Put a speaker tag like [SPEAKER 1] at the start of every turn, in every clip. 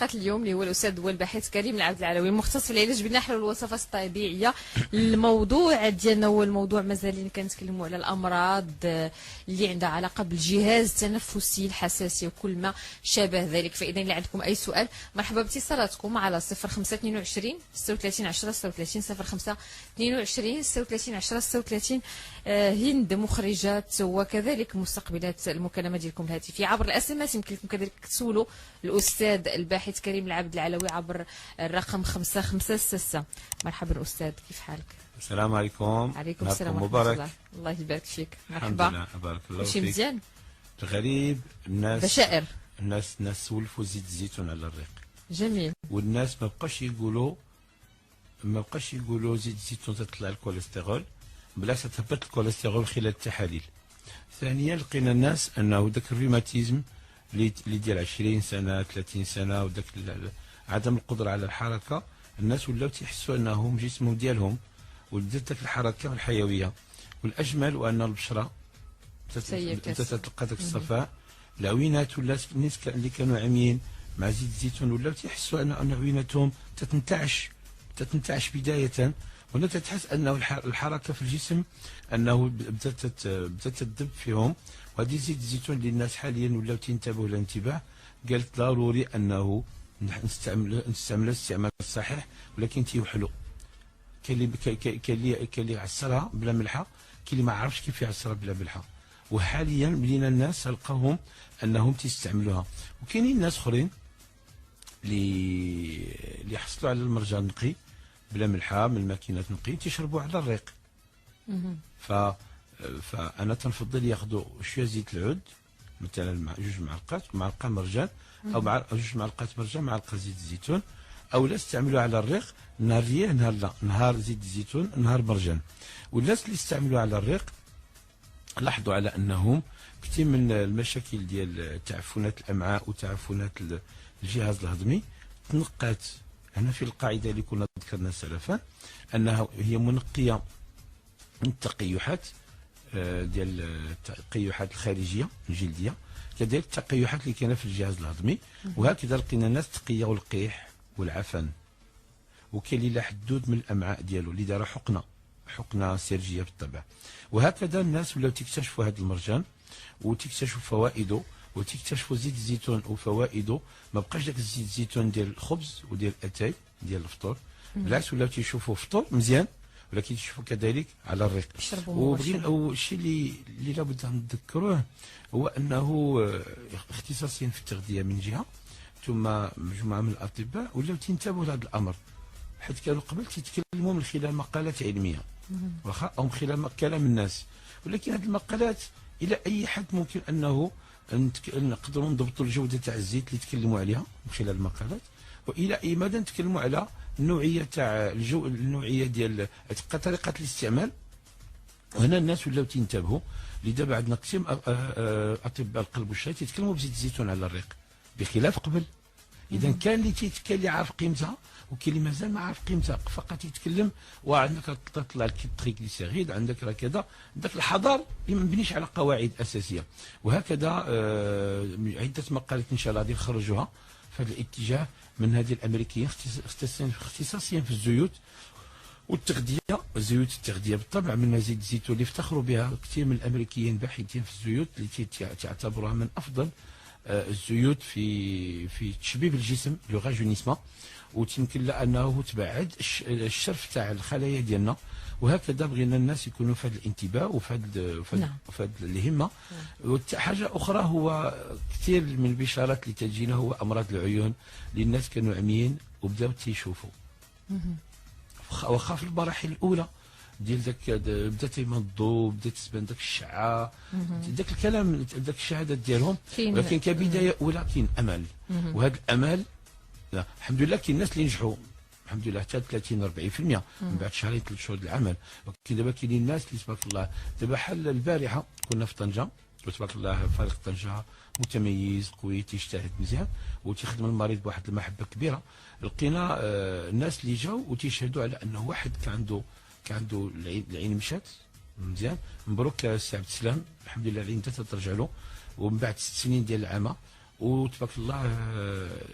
[SPEAKER 1] حلقه اليوم اللي هو الاستاذ والباحث كريم العبد العلوي المختص في العلاج بالنحل والوصفات الطبيعيه. الموضوع ديالنا هو الموضوع مازالين كنتكلموا على الامراض اللي عندها علاقه بالجهاز التنفسي الحساسي وكل ما شابه ذلك. فاذا اللي عندكم اي سؤال مرحبا باتصالاتكم على 0522 36 10 36 0522 36 10 36. هند مخرجات وكذلك مستقبلات المكالمه ديالكم الهاتفيه عبر الاس ام اس. يمكن لكم كذلك تسولوا الاستاذ الباحث كريم العبد العلوي عبر الرقم 556. مرحبا استاذ، كيف حالك؟
[SPEAKER 2] السلام عليكم.
[SPEAKER 1] عليكم السلام ورحمه
[SPEAKER 2] مبارك.
[SPEAKER 1] الله. الله يبارك فيك.
[SPEAKER 2] الحمد
[SPEAKER 1] مرحبا.
[SPEAKER 2] لله، بارك الله
[SPEAKER 1] شي
[SPEAKER 2] فيك.
[SPEAKER 1] مزيان؟
[SPEAKER 2] غريب الناس
[SPEAKER 1] بشائر.
[SPEAKER 2] الناس سولفوا زيت الزيتون على الريق،
[SPEAKER 1] جميل.
[SPEAKER 2] والناس ما بقاش يقولوا زيت الزيتون تطلع الكوليسترول، بالعكس تهبط الكوليسترول خلال التحاليل. ثانيا لقينا الناس انه ذاك الروماتيزم اللي ديال 20 سنه 30 سنه وذاك عدم القدره على الحركه، الناس ولاو تيحسوا انهم جسمهم ديالهم وبدات ذاك الحركه والحيويه. والاجمل وان البشره تتلقى ذاك الصفاء. العوينات ولات الناس اللي كانوا عاميين مع زيت الزيتون ولاو تيحسوا ان عويناتهم تتنتعش بدايه، ولا تتحس انه الحركه في الجسم انه بدات تدب فيهم. وهذه زيت الزيتون اللي الناس حاليا ولاو تنتبهوا الانتباه، قالت ضروري انه نستعمل الاستعمال الصحيح، ولكن تيوحلوا. كاين اللي يعصرها بلا ملحه، كاين اللي ما عرفش كيف يعصرها بلا ملحه. وحاليا بدينا الناس لقاهم انهم تيستعملوها. وكاينين ناس اخرين اللي حصلوا على المرجان النقي بلا ملحه من الماكينات نقي تيشربوا على الريق. فانا تنفضل ياخذوا شويه زيت العود، مثلا مع 2 معلقات، معلقه مرجان، او مع 2 معلقات مرجان، معلقه زيت الزيتون، او لا استعملوا على الريق نهار ريح نهار لا، نهار زيت الزيتون نهار مرجان. والناس اللي استعملوا على الريق لاحظوا على انهم كثير من المشاكل ديال تعفنات الامعاء وتعفنات الجهاز الهضمي تنقات. هنا في القاعده اللي كنا ذكرنا سلفا انها هي منقيه من التقيحات ديال التقيحات الخارجيه الجلديه، كذلك التقيحات اللي كاينه في الجهاز الهضمي. وهكذا لقينا الناس تقيوا القيح والعفن. وكاين اللي حدود من الامعاء ديالو اللي دار حقنه سيرجيه بالطبع. وهكذا الناس ولاو تكتشفوا هذا المرجان وتكتشفوا فوائده، وتكتشفوا زيت الزيتون وفوائده. ما بقاش داك الزيت الزيتون ديال الخبز وديال الاتاي ديال الفطور، بالعكس ولاو تيشوفوا فطور مزيان، ولكن تشوفوا كذلك على الريق. وبغينا الشيء اللي لابد نذكروه هو انه اختصاصيا في التغذيه من جهه، ثم مجموعه من الاطباء ولاو تنتبهوا لهذا الامر، حيت كانوا قبل تيتكلموا من خلال مقالات علميه واخا او من خلال كلام الناس. ولكن هذه المقالات الى اي حد ممكن انه نقدروا نضبطوا الجوده تاع الزيت اللي تكلموا عليها من خلال المقالات، والى اي مدى نتكلموا على النوعيه تاع النوعيه ديال طريقه الاستعمال. وهنا الناس ولاو تنتبهوا. لدابا عندنا قسم اطباء القلب والشرايين تيتكلموا بزيت الزيتون على الريق بخلاف قبل. اذا كان اللي عارف قيمتها، وكاين اللي مازال ما عارف قيمتها، فقط يتكلم وعندك تطلع التريغليسيريد، عندك راه كذا. ذاك الحضار ما مبنيش على قواعد اساسيه. وهكذا عده مقالات ان شاء الله غادي نخرجوها في هذا الاتجاه من هذه الامريكيين اختصاصيا في الزيوت والتغذيه، زيوت التغذيه بالطبع من زيت الزيتون اللي افتخروا بها كثير من الامريكيين باحثين في الزيوت اللي تعتبرها من افضل الزيوت في تشبيب الجسم لو راجونيسمون، وتمكن له انه تبعد الشرف تاع الخلايا ديالنا. وهكذا بغينا الناس يكونوا في هذا الانتباه وفي هذا الهمه. وحاجه اخرى هو كثير من البشارات اللي تجينا هو امراض العيون اللي الناس كانوا عميين وبداو تيشوفوا. واخا في المراحل الاولى ديال داك بدا تيمضوا، بدا تبان داك الشعه، داك الكلام، داك الشهادات ديالهم، ولكن كبدايه اولى كاين امل. وهذا الامل الحمد لله كاين الناس اللي نجحوا الحمد لله حتى 30 40% من بعد شهرين 3 شهور العمل. ولكن دابا كاينين الناس اللي تبارك الله. دابا حل البارحه كنا في طنجه وتبارك الله فريق طنجه متميز قوي تيجتهد مزيان وتيخدم المريض بواحد المحبه كبيره. لقينا الناس اللي جاوا وتيشهدوا على انه واحد كان عنده العين مشات مزيان. مبروك السي عبد السلام، الحمد لله العين ترجع له ومن بعد 6 سنين ديال العمى. وتبارك الله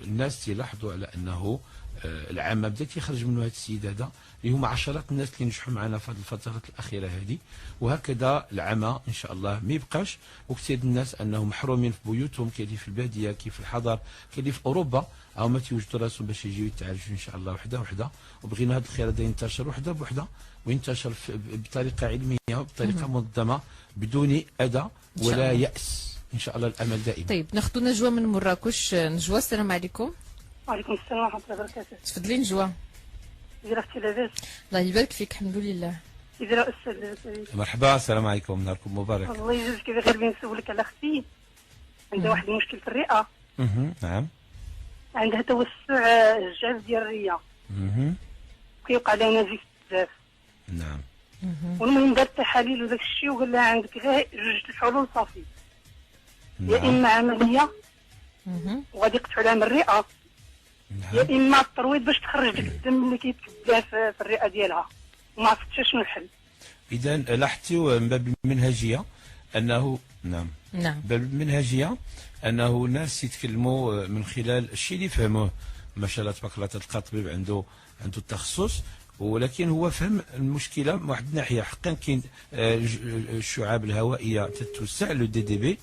[SPEAKER 2] الناس تيلاحظوا على انه العام بدا تيخرج منه هذا السيد هذا اللي هما عشرات الناس اللي نجحوا معنا في هذه الفترات الاخيره هذه. وهكذا العام ان شاء الله ما يبقاش، وكثير الناس انهم محرومين في بيوتهم، كاين اللي في الباديه، كاين في الحضر، كاين اللي في اوروبا، او ما تيوجدوا راسهم باش يجيو يتعالجوا ان شاء الله وحده وحده. وبغينا هذا الخير هذا ينتشر وحده بوحده، وينتشر بطريقه علميه وبطريقه منظمه بدون اذى ولا ياس ان شاء الله، الامل دائما.
[SPEAKER 1] طيب ناخذ نجوى من مراكش. نجوى السلام عليكم.
[SPEAKER 3] وعليكم السلام ورحمة الله وبركاته.
[SPEAKER 1] تفضلي نجوى.
[SPEAKER 3] إذا اختي لاباس؟
[SPEAKER 1] الله يبارك فيك، الحمد لله.
[SPEAKER 3] إذا أستاذ
[SPEAKER 2] مرحبا، السلام عليكم، نهاركم مبارك.
[SPEAKER 3] الله يجزيك بخير. بغيت نسولك على أختي، عندها واحد المشكل في الرئة.
[SPEAKER 2] نعم.
[SPEAKER 3] عندها توسع الجاف ديال الرئة. كيوقع لها نزيف بزاف.
[SPEAKER 2] نعم.
[SPEAKER 3] والمهم دارت تحاليل وداك الشيء، وقال لها عندك غير جوج الحلول صافي. يا إما عملية وغادي يقطعوا لها من الرئة، يا اما الترويض باش تخرج داك الدم اللي كيتكدا في الرئه ديالها، وما عرفتش شنو الحل.
[SPEAKER 2] اذا لاحظتي من باب المنهجيه انه نعم باب المنهجيه انه الناس يتكلموا من خلال الشيء اللي فهموه. ما شاء الله تبارك الله تلقى طبيب عنده التخصص، ولكن هو فهم المشكله من واحد الناحيه. حقا كاين الشعاب الهوائيه تتوسع لو دي دي بي،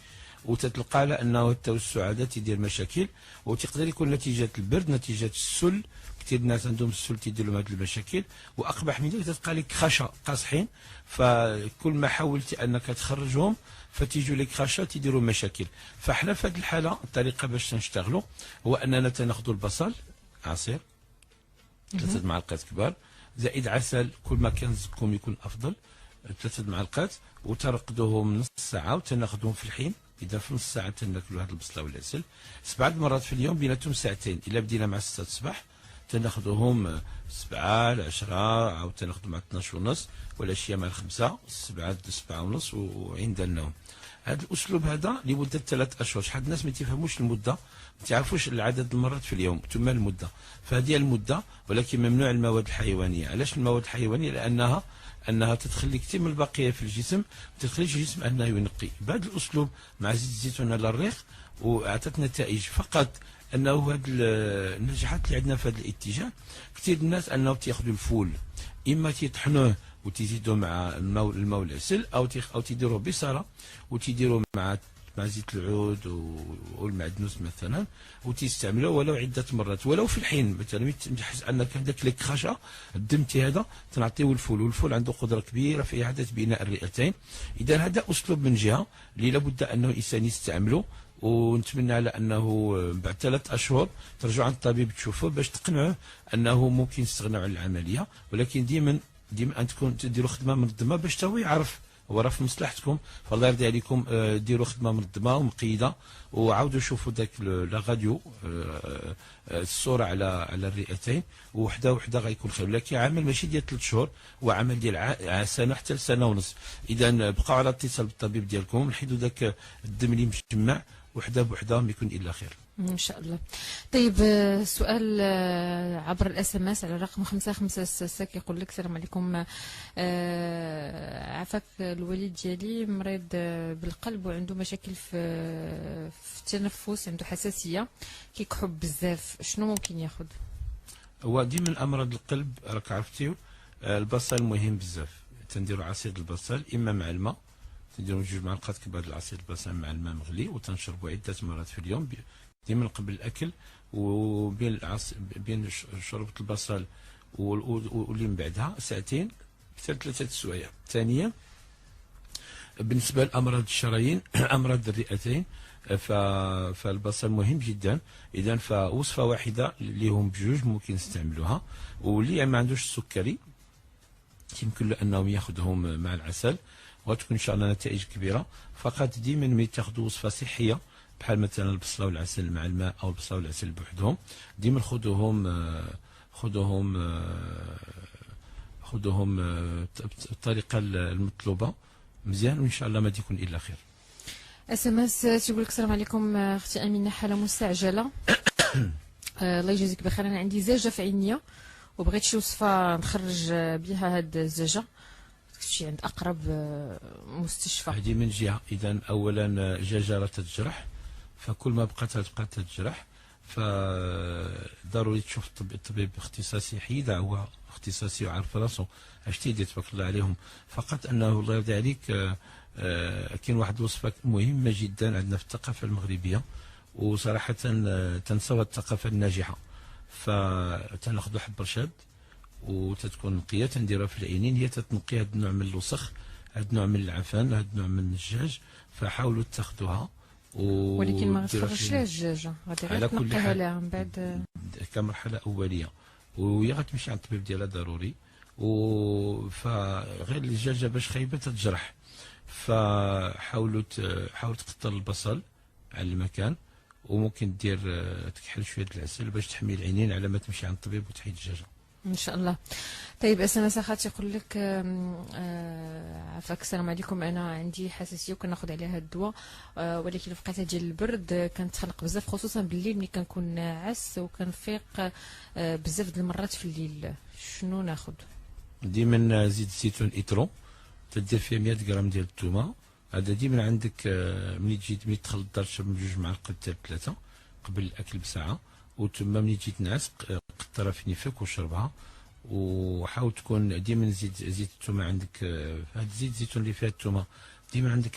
[SPEAKER 2] وتتلقى على انه التوسع هذا تيدير مشاكل، وتقدر يكون نتيجه البرد، نتيجه السل. كثير الناس عندهم السل تيدير لهم هذه المشاكل. واقبح من ذلك تلقى لك خشا قاصحين، فكل ما حاولتي انك تخرجهم فتيجوا لك خشا تيديروا مشاكل. فاحنا في هذه الحاله الطريقه باش نشتغلوا هو اننا تناخذوا البصل عصير 3 معلقات كبار، زائد عسل، كل ما كان زكم يكون افضل، 3 معلقات، وترقدوهم نص ساعه وتناخذوهم في الحين. اذا في نص ساعه تناكلوا هذه البصله والعسل 7 مرات في اليوم، بيناتهم ساعتين. الا بدينا مع 6 الصباح تناخذوهم 7 ل 10، او تناخذوا مع 12 ونص، والعشيه مع 5، 7 ل 7 ونص، وعند النوم. هذا الاسلوب هذا لمده 3 اشهر. شحال الناس ما تفهموش المده، ما تعرفوش العدد المرات في اليوم ثم المده. فهذه المده، ولكن ممنوع المواد الحيوانيه. علاش المواد الحيوانيه؟ لانها تدخل كثير من البقيه في الجسم، ما تخليش الجسم انه ينقي. بهذا الاسلوب مع زيت الزيتون على الريق واعطت نتائج. فقط انه هذه النجاحات اللي عندنا في هذا الاتجاه، كثير الناس انه تياخذوا الفول، اما تيطحنوه وتزيدوا مع الماء والعسل، او تيديروه بصله وتيديروه مع زيت العود والمعدنوس مثلا، وتستعملوه ولو عده مرات، ولو في الحين مثلا تحس انك عندك لك خشا الدمتي هذا تنعطيو الفول، والفول عنده قدره كبيره في اعاده بناء الرئتين. اذا هذا اسلوب من جهه اللي لابد انه الانسان يستعمله، ونتمنى على انه بعد 3 اشهر ترجعوا عند الطبيب تشوفوه باش تقنعوه انه ممكن تستغنوا عن العمليه. ولكن ديما انكم تديروا خدمه منظمه باش هو يعرف، هو راه في مصلحتكم. فالله يرضي عليكم ديروا خدمه منظمه ومقيده، وعاودوا شوفوا ذاك لا راديو الصوره على الرئتين، وحده غيكون خير. لكن عمل ماشي ديال 3 شهور، هو عمل ديال سنه حتى لسنه ونص. اذا بقاو على اتصال بالطبيب ديالكم، نحيدوا ذاك الدم اللي مجمع، وحده بوحده ما يكون الا خير
[SPEAKER 1] ان شاء الله. طيب سؤال عبر الاس ام اس على رقم 5566 كيقول لك السلام عليكم، عافاك الوالد ديالي مريض بالقلب وعنده مشاكل في التنفس، عنده حساسيه، كيكحب بزاف، شنو ممكن ياخذ؟
[SPEAKER 2] هو دي من امراض القلب راك عرفتيو. البصل مهم بزاف، تنديروا عصير البصل اما مع الماء، تنديروا 2 معلقات كبار العصير البصل مع الماء مغلي، وتنشربوا عده مرات في اليوم، ديما قبل الاكل، وبين بين شربة البصل واللي من بعدها ساعتين حتى 3 سوايع. ثانيا بالنسبه لامراض الشرايين امراض الرئتين، فالبصل مهم جدا. اذا فوصفه واحده اللي هم بجوج ممكن نستعملوها. واللي ما عندوش السكري يمكن له انهم ياخذهم مع العسل، وتكون ان شاء الله نتائج كبيره. فقط ديما ملي تاخذوا وصفه صحيه بحال مثلا البصله والعسل مع الماء، او البصله والعسل بوحدهم، ديما خذوهم بالطريقه المطلوبه مزيان، وان شاء الله ما يكون الا خير.
[SPEAKER 1] اس ام اس تيقول لك السلام عليكم اختي امينه، حاله مستعجله الله يجازيك بخير. انا عندي زجاجه في عينيا وبغيت شي وصفه نخرج بها هاد الزجاجه، شي عند اقرب مستشفى.
[SPEAKER 2] هذه من جهه. اذا اولا ججره الجرح، فكل ما تبقى تجرح فضروري تشوف الطبيب اختصاصي حيدة هو اختصاصي وعارف راسه اش تيدير تبارك الله عليهم. فقط انه الله يرضي عليك كاين واحد الوصفه مهمه جدا عندنا في الثقافه المغربيه، وصراحه تنسوا الثقافه الناجحه. فتناخذ حب رشاد وتتكون نقيه تنديرها في العينين، هي تتنقي هذا النوع من الوسخ، هذا النوع من العفان، هذا النوع من الدجاج، فحاولوا تاخذوها.
[SPEAKER 1] ولكن ما غتخرجش لها الدجاجه، غادي غير تنقيها لها من بعد
[SPEAKER 2] كمرحله اوليه، وهي غتمشي عند الطبيب ديالها ضروري. فغير الدجاجه باش خايبه تتجرح، فحاولوا تكثر البصل على المكان، وممكن دير تكحل شويه العسل باش تحمي العينين على ما تمشي عند الطبيب وتحيد الدجاجه
[SPEAKER 1] ان شاء الله. طيب اسماء اخاتي يقول لك عافاك السلام عليكم، انا عندي حساسيه وكناخذ عليها الدواء، ولكن الوقيته ديال البرد كنتخنق بزاف خصوصا بالليل ملي كنكون ناعس وكنفيق بزاف د المرات في الليل، شنو ناخذ؟
[SPEAKER 2] ديما زيت الزيتون إترو تدير فيه 100 غرام ديال الثومه، هذا ديما عندك ملي تدخل الدار تشرب من 2 معالق حتى 3 قبل الاكل بساعه، وثم ملي تجي تنعس قطرها في نيفك وشربها. وحاول تكون ديما زيت الثومه عندك، هذا زيت الزيتون اللي فيها الثومه ديما عندك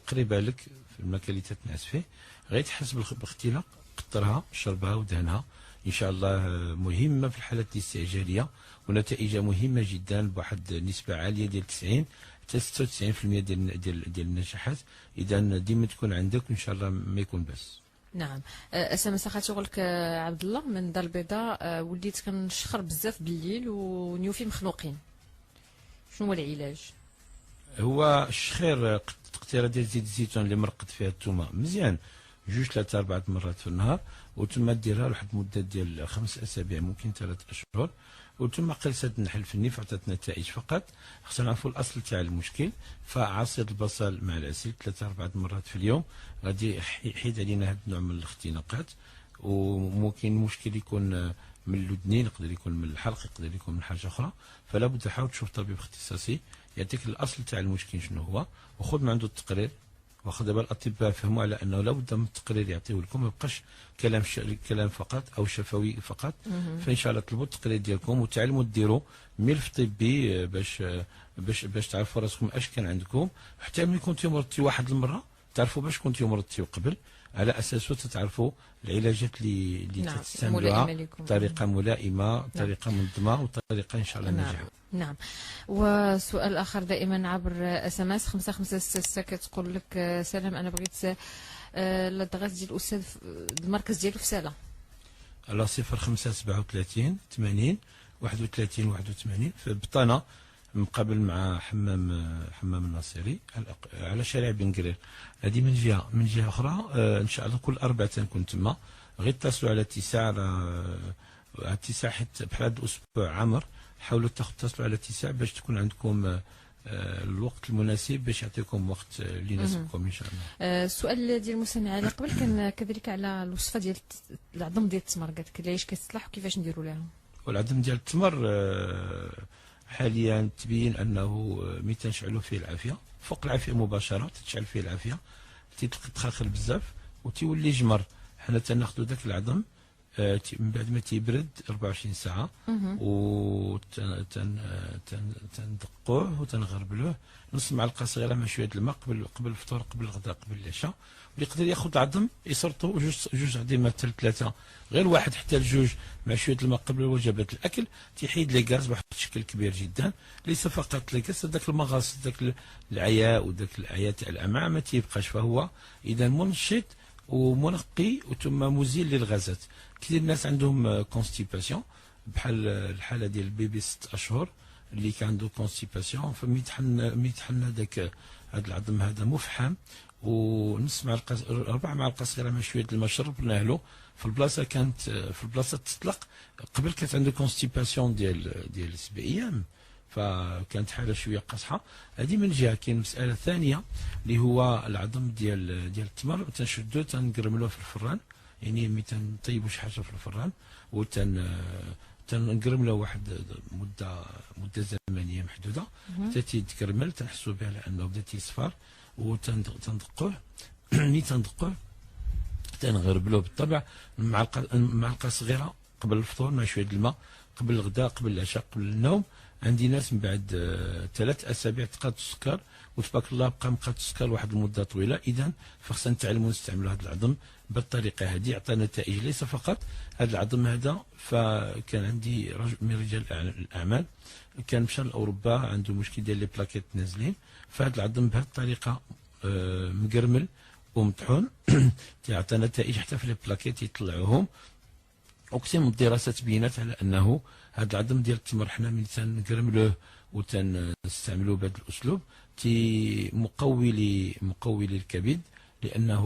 [SPEAKER 2] قريبه لك في المكان اللي تتنعس فيه، غير تحس بالاختلاق قطرها شربها ودهنها ان شاء الله. مهمه في الحالات الاستعجاليه ونتائجها مهمه جدا بواحد نسبه عاليه ديال 90 حتى 96% ديال النجاحات. اذا ديما تكون عندك وان شاء الله ما يكون بس.
[SPEAKER 1] نعم. اسماء اخاتي يقول لك عبد الله من دار البيضاء، وليت كنشخر بزاف بالليل ونيوفي مخنوقين، شنو هو العلاج؟
[SPEAKER 2] هو الشخير تقطيره ديال زيت الزيتون اللي مرقد فيها الثومه مزيان 2 3 4 مرات في النهار، وثم ديرها لواحد المده ديال 5 اسابيع ممكن 3 اشهر، وثم قلصت النحل في النيف عطات نتائج. فقط خصنا نعرفوا الاصل تاع المشكل. فعصير البصل مع العسل 3 4 مرات في اليوم غادي يحيد علينا هذا النوع من الاختناقات. وممكن المشكل يكون من الاذنين، يقدر يكون من الحلق، يقدر يكون من حاجه اخرى، فلا بد حاول تشوف طبيب اختصاصي يعطيك الاصل تاع المشكل شنو هو، وخذ من عنده التقرير. واخا دابا الاطباء فهموا على انه لابد من التقرير يعطيوه لكم، ما يبقاش كلام فقط او شفوي فقط. فان شاء الله طلبوا التقرير ديالكم وتعلموا ديروا ملف طبي باش تعرفوا راسكم اش كان عندكم، حتى ملي كنتي مرضتي واحد المره تعرفوا باش كنتي مرضتي قبل، على اساسه تتعرفوا العلاجات اللي
[SPEAKER 1] نعم.
[SPEAKER 2] تستعملوها بطريقه ملائمه، بطريقه منظمه، وطريقه ان شاء الله ناجحه.
[SPEAKER 1] نعم. وسؤال اخر دائما عبر اس ام اس 5566 كتقول لك سلام، انا بغيت الادغاس ديال الاستاذ المركز ديالو في سالا.
[SPEAKER 2] على 0537 80 31 81 في بطانه مقابل مع حمام الناصري على شارع بن قرير. هذه من جهه اخرى ان شاء الله كل اربعه تنكون تما. غير اتصلوا على اتساع حتى بحال هذا الاسبوع عامر، حاولوا تتصلوا على اتساع باش تكون عندكم الوقت المناسب باش يعطيكم وقت اللي يناسبكم ان شاء الله.
[SPEAKER 1] السؤال ديال المستمع على قبل كان كذلك على الوصفه ديال العظم ديال التمر، قالت لك علاش كيصلح وكيفاش نديروا لها.
[SPEAKER 2] والعظم ديال التمر حاليا تبين انه ملي تنشعلوا فيه العافيه فوق العافيه مباشره تتشعل فيه العافيه تتخلخل بزاف وتيولي جمر. حنا تناخذوا ذاك العظم من بعد ما تيبرد 24 ساعه و تندقوه وتنغربلوه نص معلقه صغيره مع شويه الماء قبل الفطور، قبل الغداء، قبل العشاء. واللي يقدر ياخذ العظم يسرطوا جوج عظيمات حتى ثلاثه، غير واحد حتى لجوج مع شويه الماء قبل وجبات الاكل، تيحيد لي غاز بواحد الشكل كبير جدا. ليس فقط لي غاز، ذاك المغص ذاك العياء وذاك العياء تاع الامعاء ما تيبقاش. فهو اذا منشط ومنقي وثم مزيل للغازات. كثير الناس عندهم كونستيباسيون بحال الحاله ديال البيبي 6 اشهر اللي كان عنده كونستيباسيون، فميتحن هذاك هذا العظم هذا مفحم ونص معلقه 4 معالق صغيره مع شويه الماء شربناه له في البلاصه كانت في البلاصه تطلق. قبل كانت عنده كونستيباسيون ديال 7 ايام، فكانت حاله شويه قاصحه. هذه من جهه. كاين مساله ثانيه اللي هو العظم ديال التمر تنشدو تنقرملوه في الفران، يعني ملي تنطيبوا شي حاجه في الفران تنقرملوه واحد مده زمنيه محدوده حتى تيتكرمل، تنحسوا به على انه بدا تيصفر وتندقوه. ملي تندقوه حتى نغربلوه بالطبع. معلقه صغيره قبل الفطور مع شويه الماء، قبل الغداء، قبل العشاء، قبل النوم. عندي ناس من بعد 3 أسابيع تقاد السكر، وتبارك الله بقى مقاد السكر واحد المده طويله. اذا فخصنا نتعلموا نستعملوا هذا العظم بالطريقه هذه، عطى نتائج. ليس فقط هذا العظم هذا، فكان عندي رجل من رجال الاعمال كان مشى لاوروبا عنده مشكل ديال لي بلاكيت نازلين، فهذا العظم بهذه الطريقه مقرمل ومطحون تعطى نتائج حتى في لي بلاكيت يطلعوهم. وكثير من الدراسات بينات على انه هذا العظم ديال التمر حنا من تنقرملوه وتنستعملوه بهذا الاسلوب مقوي للكبد، لانه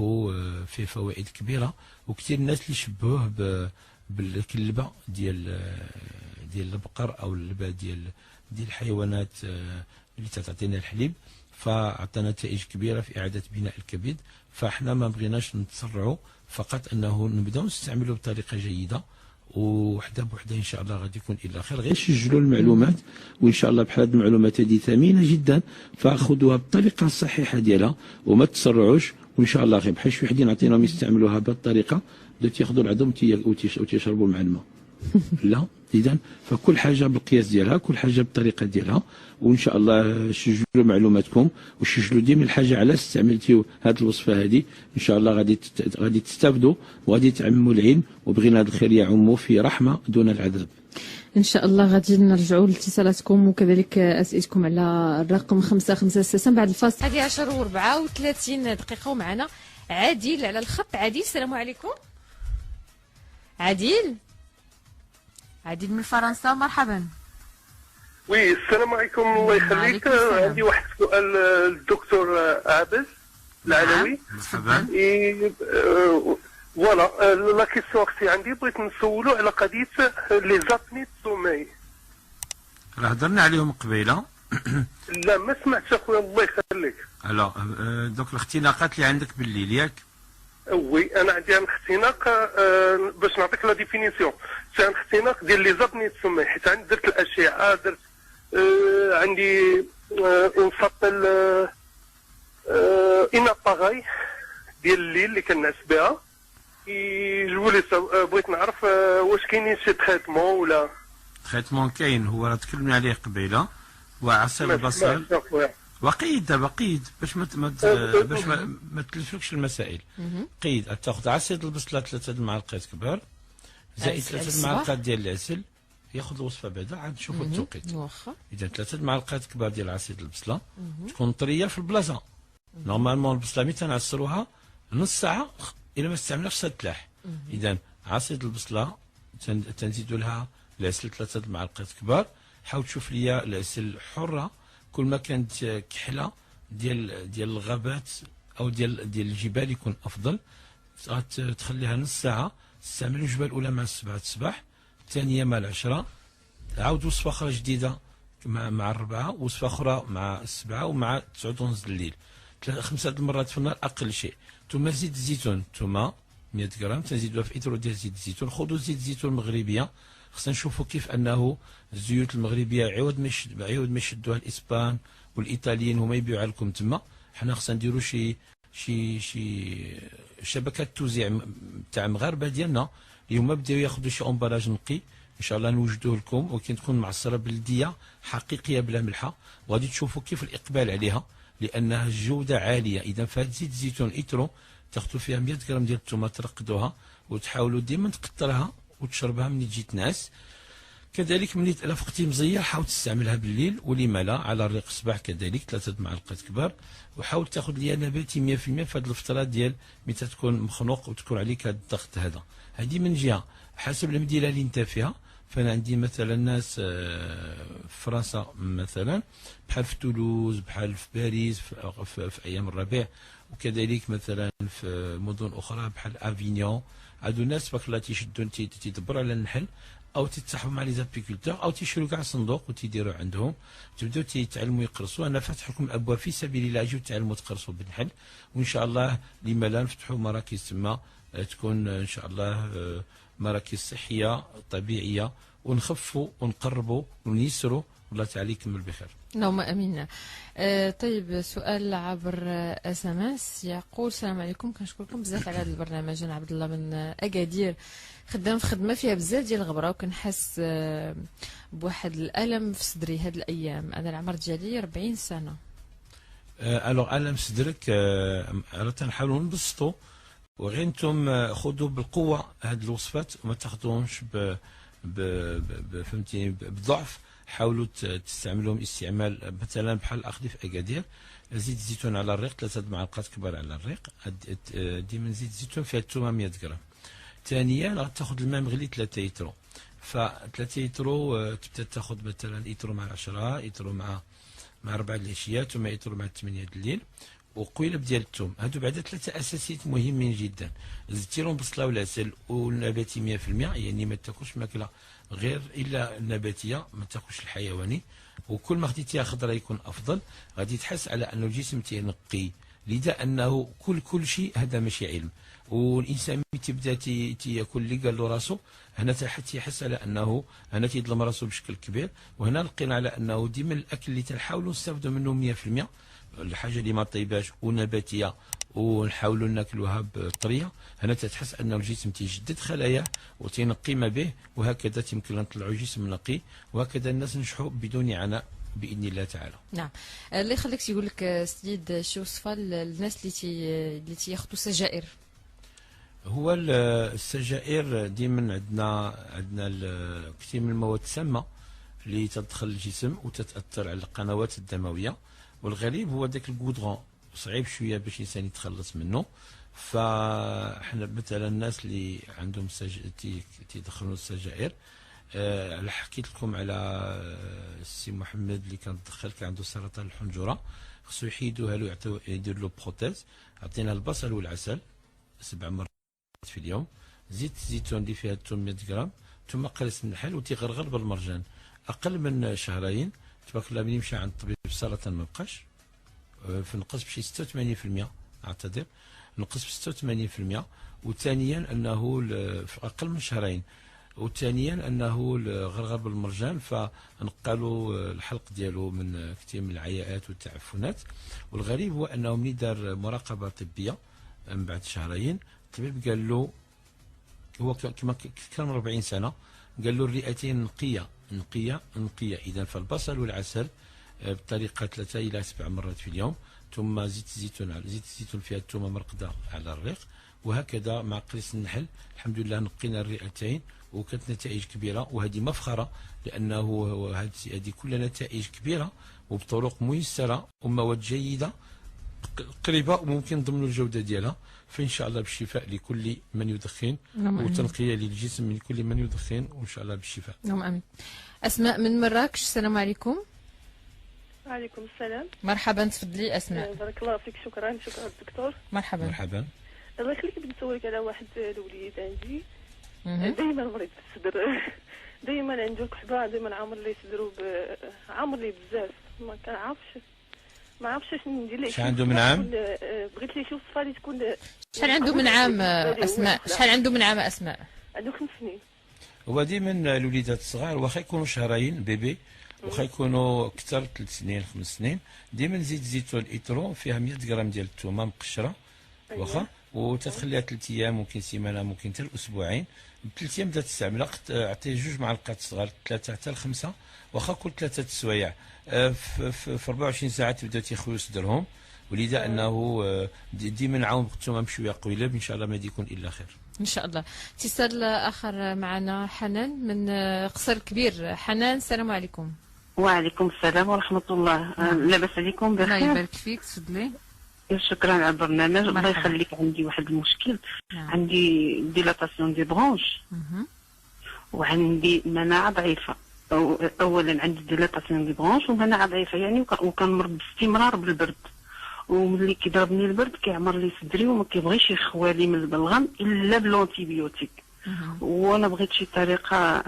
[SPEAKER 2] فيه فوائد كبيره. وكثير الناس اللي شبهوه بالكلبه ديال البقر او اللبه ديال الحيوانات اللي تعطينا الحليب، فعطى نتائج كبيره في اعاده بناء الكبد. فاحنا ما بغيناش نتسرعوا، فقط انه نبداو نستعملوا بطريقه جيده، وحده بوحده ان شاء الله غادي يكون الى خير. غير سجلوا المعلومات، وان شاء الله بحال هذه المعلومات هذه ثمينه جدا، فخذوها بالطريقه الصحيحه ديالها وما تسرعوش. وان شاء الله غير بحال شي وحدين عطيناهم يستعملوها بهذه الطريقه، بداو تياخذوا العظم وتيشربوا مع الماء. لا، اذا فكل حاجه بالقياس ديالها، كل حاجه بالطريقه ديالها. وان شاء الله سجلوا معلوماتكم وسجلوا ديما الحاجه علاش استعملتيو هذه الوصفه هذه. ان شاء الله غادي تستافدوا وغادي تعموا العلم، وبغينا هذا الخير يعم في رحمه دون العذاب.
[SPEAKER 4] ان شاء الله غادي نرجعوا لاتصالاتكم وكذلك اسئلتكم على الرقم 556 بعد الفاصل.
[SPEAKER 1] هذه 10:34 دقيقه ومعنا عادل على الخط. عادل السلام عليكم. عادل من فرنسا، مرحبا.
[SPEAKER 5] وي السلام عليكم. الله يخليك. عندي واحد السؤال للدكتور عابس العلوي.
[SPEAKER 2] مرحبا.
[SPEAKER 5] فوالا لا كيسيون اختي عندي بغيت نسولو على قضيه لي زابني سومي.
[SPEAKER 2] راه هضرنا عليهم قبيله.
[SPEAKER 5] لا ما سمعتش اخويا الله يخليك.
[SPEAKER 2] الو دوك الاختناقات اللي عندك بالليل ياك؟
[SPEAKER 5] وي انا عندي اختناق، باش نعطيك لا ديفينيسيون. كان اختناق ديال لي زابني سومي، حيت عندي درت الاشعه، درت عندي اون سابيل ان اباغاي ديال الليل اللي كنعس بها. يجولي بغيت نعرف واش كاينين شي تريتمون ولا
[SPEAKER 2] تريتمون. كاين، هو راه تكلمنا عليه قبيله، وعصير البصل. وقيد دابا قيد باش ما تلفلكش المسائل. قيد تاخذ عصير البصله 3 المعالق كبار زائد 3 المعالق ديال العسل. ياخذ الوصفه بعدا عاد نشوفوا التوقيت.
[SPEAKER 1] واخا.
[SPEAKER 2] اذا 3 المعالق كبار ديال عصير البصله تكون طريه في البلاصه. نورمالمون البصله ملي تنعصروها نص ساعه الا ما استعملناش تتلاح. اذا عصير البصله تنزيدوا لها العسل 3 المعالق كبار. حاول تشوف ليا العسل حره، كل ما كانت كحله ديال الغابات او ديال الجبال يكون افضل. تخليها نص ساعه. تستعمل الوجبه الاولى مع 7 الصباح، الثانيه مع 10، عاود وصفه اخرى جديده مع 4، وصفه اخرى مع 7 ومع 9:30 الليل. 5 المرات في النهار اقل شيء. ثم زيت الزيتون، ثم 100 غرام تنزيدوها في اطرو ديال زيت الزيتون. خذوا زيت الزيتون المغربيه. خصنا نشوفوا كيف انه الزيوت المغربيه عوض ما يشدوها الاسبان والايطاليين هما يبيعوها لكم تما، حنا خصنا نديروا شي شبكات توزيع تاع مغاربه ديالنا اللي هما بداو ياخذوا شي امبالاج نقي. ان شاء الله نوجدوه لكم، ولكن تكون معصره بلديه حقيقيه بلا ملحه، وغادي تشوفوا كيف الاقبال عليها لانها الجوده عاليه. اذا فهاد زيت الزيتون ايترو تاخذوا فيها 100 غرام ديال الثومه ترقدوها، وتحاولوا ديما تقطرها وتشربها ملي تجي تنعس. كذلك ملي تلفقتي مزير حاول تستعملها بالليل، ولما لا على الريق الصباح كذلك 3 معالق كبار. وحاول تاخذ ليا نباتي 100% في هذه الفتره ديال متى تكون مخنوق وتكون عليك هذا الضغط هذا. هذه من جهه. حسب المدينه اللي انت فيها، فانا عندي مثلا ناس في فرنسا مثلا بحال في تولوز، بحال في باريس في ايام الربيع، وكذلك مثلا في مدن اخرى بحال افينيون. هادو الناس تبارك الله تيشدوا تيدبروا على النحل، او تتصاحبوا مع لي زابيكولتور، او تيشروا كاع صندوق وتيديروا عندهم، تبداو تيتعلموا يقرصوا. انا فاتح لكم الابواب في سبيل الله، اجيو تعلموا تقرصوا بالنحل. وان شاء الله لما لا نفتحوا مراكز تما تكون ان شاء الله مراكز صحيه طبيعيه، ونخفوا ونقربوا ونيسروا الله تعالى يكمل بخير.
[SPEAKER 1] اللهم امين. طيب سؤال عبر SMS يقول السلام عليكم، كنشكركم بزاف على هذا البرنامج. انا عبد الله من اكادير، خدام في خدمه فيها بزاف ديال الغبره وكنحس بواحد الالم في صدري هاد الايام. انا العمر ديالي 40 سنه.
[SPEAKER 2] الوغ الم صدرك راه تنحاولوا نبسطوا، وغير انتم خذوا بالقوه هاد الوصفات وما تاخذوهمش فهمتيني بضعف. حاولوا تستعملوهم استعمال مثلا بحال الاخذ في اكادير، زيت الزيتون على الريق 3 معالق كبار على الريق، ديما زيت الزيتون فيها الثومه 100 غرام. ثانيا غتاخذ الماء مغلي 3 لترو، ف 3 لترو تبدا تاخذ مثلا لترو مع 10، لترو مع 4 العشيه، ثم لترو مع 8 الليل، وقويلب ديال الثوم. هادو بعدا 3 اساسيات مهمين جدا. زدتي لهم بصله والعسل والنباتي 100%، يعني ما تاكلش ماكله غير الا النباتيه، ما تاكلش الحيواني. وكل ما خديتيها خضراء يكون افضل. غادي تحس على انه الجسم تينقي، لذا انه كل شيء هذا ماشي علم. والانسان ملي تيبدا تياكل اللي قال له راسو، هنا تيحس على انه هنا تيظلم راسو بشكل كبير. وهنا لقينا على انه ديما الاكل اللي تنحاولوا نستافدوا منه 100%، الحاجه اللي ما طيباش ونباتيه ونحاولوا ناكلوها طريه، هنا تتحس ان الجسم تيجدد خلاياه وتينقي ما به، وهكذا يمكن نطلعوا جسم نقي، وهكذا الناس نجحوا بدون عناء باذن الله تعالى.
[SPEAKER 1] نعم. اللي يخليك يقول لك سيد شي وصفه للناس اللي تياخذوا سجائر؟
[SPEAKER 2] هو السجائر ديما عندنا كثير من المواد السامه اللي تدخل الجسم وتتاثر على القنوات الدمويه، والغريب هو ذاك الكودرون صعيب شويه باش الانسان يتخلص منه. فاحنا مثلا الناس اللي عندهم تيدخلوا السجائر، حكيت لكم على السي محمد اللي كان دخل كان عنده سرطان الحنجره، خصو يحيدوها له يدير له بروتيز. عطينا البصل والعسل 7 مرات في اليوم، زيت الزيتون اللي فيها الثوم 100 غرام، ثم قرص من الحل وتيغرغر بالمرجان. اقل من شهرين تبارك الله ملي مشى عند الطبيب السرطان ما بقاش، فنقص بشي 86%، اعتذر نقص ب 86%. وثانيا انه في اقل من شهرين، وثانيا انه غرغر بالمرجان فنقالوا الحلق ديالو من كثير من العياءات والتعفنات. والغريب هو انه ملي دار مراقبه طبيه من بعد شهرين، الطبيب قال له هو كما كان 40 سنه، قال له الرئتين نقيه. اذا فالبصل والعسل بطريقه 3 إلى 7 مرات في اليوم، ثم زيت الزيتون فيها الثومه مرقده على الريق، وهكذا مع قرص النحل. الحمد لله نقينا الرئتين وكانت نتائج كبيره، وهذه مفخره لانه هذه كلها نتائج كبيره وبطرق ميسره ومواد جيده قريبه وممكن ضمن الجوده ديالها. فان شاء الله بالشفاء لكل من يدخن، وتنقيه للجسم من كل من يدخن، وان شاء الله بالشفاء.
[SPEAKER 1] اللهم امين. اسماء من مراكش، السلام عليكم.
[SPEAKER 6] وعليكم السلام.
[SPEAKER 1] مرحبا، تفضلي اسماء.
[SPEAKER 6] بارك الله فيك، شكرا الدكتور.
[SPEAKER 1] مرحبا.
[SPEAKER 6] الله يخليك، بنسولك على واحد الوليد عندي دائما مريض في الصدر، دائما عنده كحبه، دائما عامر لي صدرو عامر لي بزاف، ما عرفتش اش ندير ليه.
[SPEAKER 2] شحال عنده من عام؟
[SPEAKER 6] بغيت ليه شي وصفه اللي تكون.
[SPEAKER 1] شحال عنده من عام اسماء؟ شحال عنده من عام اسماء؟
[SPEAKER 6] عنده 5 سنين.
[SPEAKER 2] هو ديما الوليدات الصغار واخا يكونوا شهرين بيبي، واخا يكونوا اكثر 3 سنين 5 سنين، ديما زيت الزيتون الاترو فيها 100 غرام ديال الثومه مقشره، واخا وتتخليها 3 ايام، ممكن سيمانه، ممكن حتى اسبوعين. ب3 ايام بدات تستعملها، عطيه 2 معلقات صغار 3 حتى ل 5، واخا كل 3 سوايع في 24 ساعه تبداو تيخويو صدرهم. ولذا انه ديما نعاون الثومه بشويه قويله، ان شاء الله ما يكون الا خير
[SPEAKER 1] ان شاء الله. اتصال اخر معنا، حنان من قصر كبير. حنان، السلام عليكم.
[SPEAKER 3] وعليكم السلام ورحمه الله. لاباس عليكم؟ بخير،
[SPEAKER 1] الله يبارك فيك، تفضلي.
[SPEAKER 3] شكرا على البرنامج. الله يخليك. عندي واحد المشكل. عندي ديلاتاسيون دي برونش، وعندي مناعه ضعيفه. اولا عندي ديلاتاسيون دي برونش ومناعه ضعيفه، يعني وكنمرض باستمرار بالبرد، وملي كيضربني البرد كيعمر لي صدري وما كيبغيش يخوالي من البلغم الا بلونتيبيوتيك. وانا بغيت شي طريقه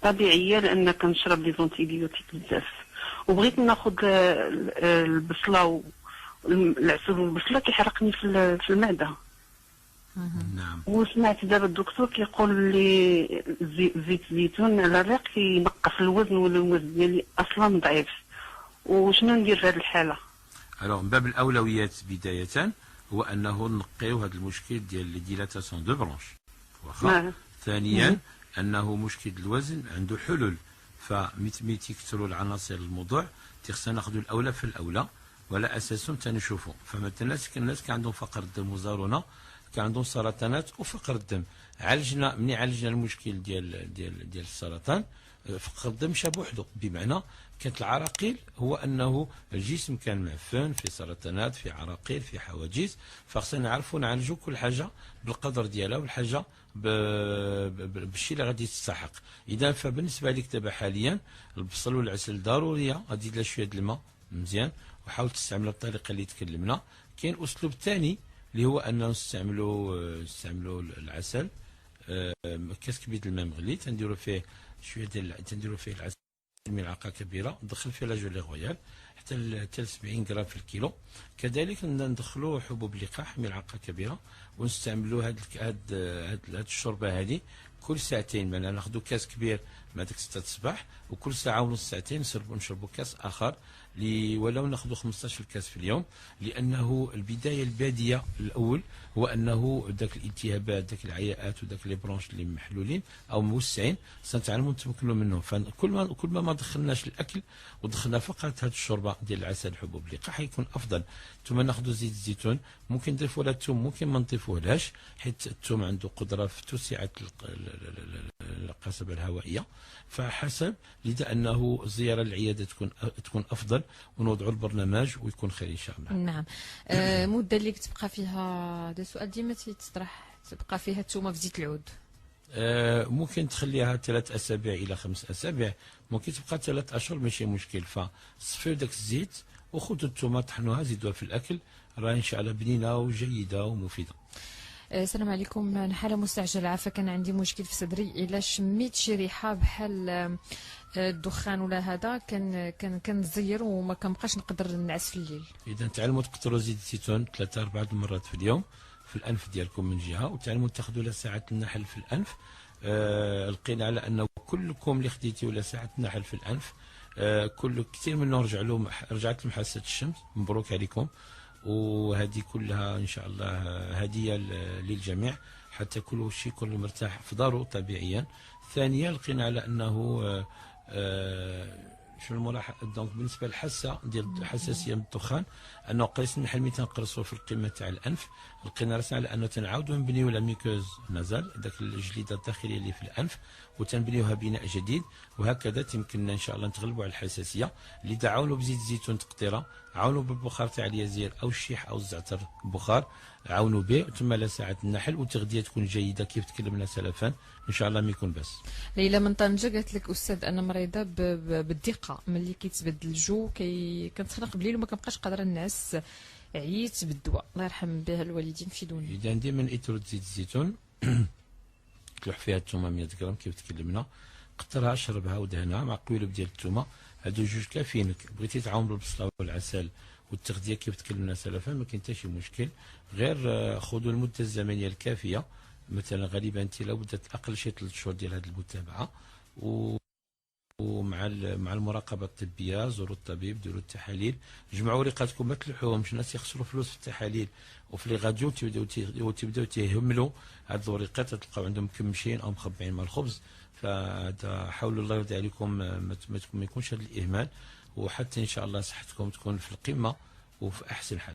[SPEAKER 3] طبيعيه لان كنشرب لي زونتيبيوتيك بزاف، وبغيت ناخذ البصله العسل والبصله كيحرقني في المعده.
[SPEAKER 2] نعم.
[SPEAKER 3] وسمعت دابا الدكتور كيقول لي زيت الزيتون على الريق كينقص الوزن، ولا الوزن ديالي اصلا ضعيف، وشنو ندير في هذه الحاله؟
[SPEAKER 2] الوغ من باب الاولويات بدايه هو انه نقيو هذا المشكل ديال لي ديلاتاسيون دو برونش، واخا. ثانيا انه مشكل الوزن عنده حلول، فمي تيكثروا العناصر الموضوع خصنا ناخذوا الاولى في الاولى، ولا اساس تنشوفوا. فمثلا الناس كان عندهم فقر الدم وزارونه، كان عندهم سرطانات وفقر الدم، عالجنا المشكل ديال السرطان، فقر الدم مشى بوحده، بمعنى كانت العراقيل هو انه الجسم كان معفن في سرطانات، في عراقيل، في حواجز، فخصنا نعرفوا نعالجوا كل حاجه بالقدر ديالها، والحاجه بالشيء اللي غادي تستحق. اذا فبالنسبه لك دابا حاليا البصل والعسل ضروريه، غادي دير شويه الماء مزيان، وحاول تستعملها بالطريقه اللي تكلمنا. كاين اسلوب ثاني اللي هو انه نستعملوا العسل، كاس كبير الماء مغلي، تنديروا فيه شويه تنديروا فيه العسل ملعقه كبيره، ندخل فيها لا جولي رويال حتى 70 غرام في الكيلو. كذلك ندخلوا حبوب اللقاح ملعقه كبيره، ونستعملوا هاد الشوربه هذه كل ساعتين. معنا ناخذوا كاس كبير مع ديك 6 الصباح، وكل ساعه ونص ساعتين نشربوا كاس اخر، ولو ناخذوا 15 كاس في اليوم، لانه البدايه الباديه الاول هو انه ذاك الالتهابات، ذاك العياءات وذاك لي برونش اللي محلولين او موسعين سنتعلموا نتمكنوا منهم. فكل ما دخلناش الاكل ودخلنا فقط هذه الشوربه ديال العسل حبوب اللقاح يكون افضل. ثم ناخذوا زيت الزيتون، ممكن نضيفوا له الثوم، ممكن ما نضيفوهلاش، حيت الثوم عنده قدره في توسعه القصبه الهوائيه، فحسب لذا انه الزياره للعياده تكون افضل، ونوضعوا البرنامج ويكون خير ان شاء الله.
[SPEAKER 1] نعم. مده اللي كتبقى فيها، هذا سؤال ديما تيطرح، تبقى فيها الثومه في زيت العود؟
[SPEAKER 2] ممكن تخليها 3 أسابيع الى 5 أسابيع، ممكن تبقى 3 اشهر ماشي مشكل. فصفيو داك الزيت وخذوا الثومه طحنوها زيدوها في الاكل، راه ان شاء الله بنينه وجيده ومفيده.
[SPEAKER 1] السلام عليكم، انا حاله مستعجله، عافاك كان عندي مشكل في صدري، الا شميت شي ريحه بحال الدخان ولا هذا كنزير وما كنبقاش نقدر نعس في الليل.
[SPEAKER 2] اذا تعلموا تكثروا زيت الزيتون 3 4 مرات في اليوم في الانف ديالكم من جهه، وتعلموا تاخذوا له ساعه النحل في الانف. لقينا على انه كلكم اللي خديتي ولا ساعه النحل في الانف، كل كثير منهم رجعت لهم حاسه الشمس، مبروك عليكم. وهذه كلها ان شاء الله هديه للجميع، حتى كل شيء يكون مرتاح في داره طبيعيا. ثانيا لقينا على انه شنو الملاحظه دونك بالنسبه للحاسه ديال الحساسيه من الدخان، انه قيس النحل ملي تنقرصوا في القمه تاع الانف، لقينا راسنا على انه تنعاودوا نبنيو لا ميكوز نازال، ذاك الجليده الداخليه اللي في الانف، وتنبنيوها بناء جديد، وهكذا تمكننا ان شاء الله نتغلبوا على الحساسيه. اللي تعاونوا بزيت الزيتون تقطيره، عاونوا بالبخار تاع اليزير او الشيح او الزعتر بخار، عاونوا به، ثم لا ساعه النحل، وتغذيه تكون جيده كيف تكلمنا سلفا، ان شاء الله ما يكون بس.
[SPEAKER 1] ليلى من طنجه قالت لك استاذ انا مريضه بالضيقه، ملي كيتبدل الجو كنتخنق بالليل وما كنبقاش قادره نعس، عييت بالدواء، الله يرحم بها الوالدين فيدوني.
[SPEAKER 2] اذا ديما ايترو زيت الزيتون تلوح فيها الثومه 100 غرام كيف تكلمنا، قطرها اشربها ودهنها مع قويلب ديال الثومه، هادو جوج كافيينك. بغيتي تعاون بالبصله والعسل والتغذيه كيف تكلمنا سلفا ما كاين حتى شي مشكل، غير خذوا المده الزمنيه الكافيه. مثلا غالبا انت لو بدات اقل شيء 3 شهور ديال هذه المتابعه، ومع المراقبه الطبيه، زوروا الطبيب، ديروا التحاليل، جمعوا ورقاتكم ما تلوحوهمش، الناس يخسروا فلوس في التحاليل وفي لي غاديو، تبداو تيهملوا هاد الورقات، تلقاو عندهم مكمشين او مخبعين مع الخبز. فهذا حاولوا الله يرضي عليكم ما يكونش هذا الاهمال، وحتى ان شاء الله صحتكم تكون في القمه وفي احسن حال.